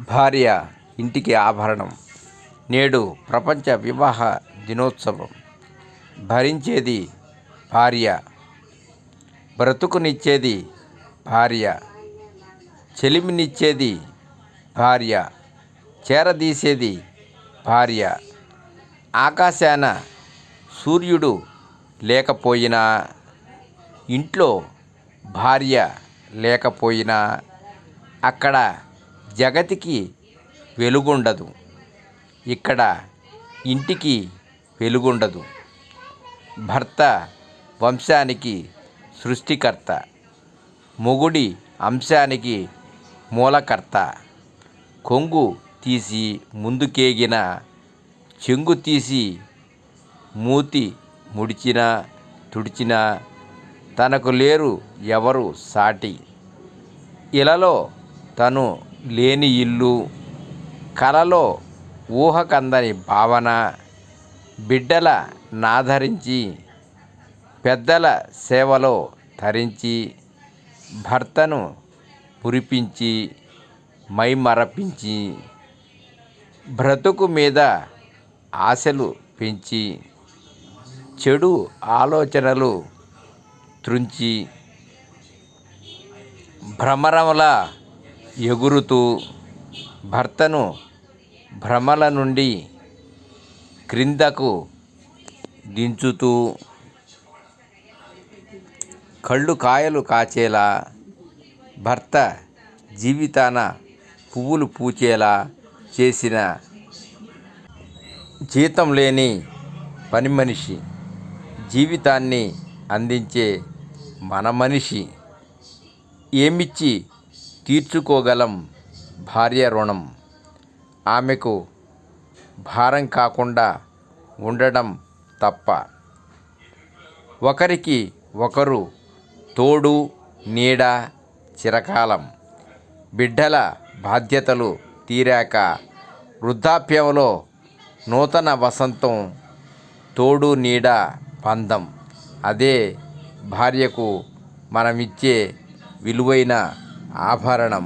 భార్య ఇంటికి ఆభరణం. నేడు ప్రపంచ వివాహ దినోత్సవం. భరించేది భార్య, బ్రతుకునిచ్చేది భార్య, చెలిమినిచ్చేది భార్య, చేరదీసేది భార్య. ఆకాశాన సూర్యుడు లేకపోయినా, ఇంట్లో భార్య లేకపోయినా అక్కడ జగతికి వెలుగుండదు, ఇక్కడ ఇంటికి వెలుగుండదు. భర్త వంశానికి సృష్టికర్త, మొగుడి అంశానికి మూలకర్త. కొంగు తీసి ముందుకేగిన, చెంగు తీసి మూతి ముడిచినా తుడిచినా తనకు లేరు ఎవరు సాటి. ఇలలో తను లేని ఇల్లు, కలలో ఊహకందని భావన. బిడ్డల నాదరించి, పెద్దల సేవలో తరించి, భర్తను మురిపించి మైమరపించి, బ్రతుకు మీద ఆశలు పెంచి, చెడు ఆలోచనలు త్రుంచి, భ్రమరములా ఎగురుతూ భర్తను భ్రమల నుండి క్రిందకు దించుతూ, కళ్ళు కాయలు కాచేలా, భర్త జీవితాన పువ్వులు పూచేలా చేసిన జీతం లేని పని మనిషి, జీవితాన్ని అందించే మన మనిషి. ఏమిచ్చి తీర్చుకోగలం భార్య రుణం? ఆమెకు భారం కాకుండా ఉండడం తప్ప. ఒకరికి ఒకరు తోడు నీడ చిరకాలం. బిడ్డల బాధ్యతలు తీరాక వృద్ధాప్యంలో నూతన వసంతం, తోడు నీడ బంధం. అదే భార్యకు మనమిచ్చే విలువైన ఆభరణం.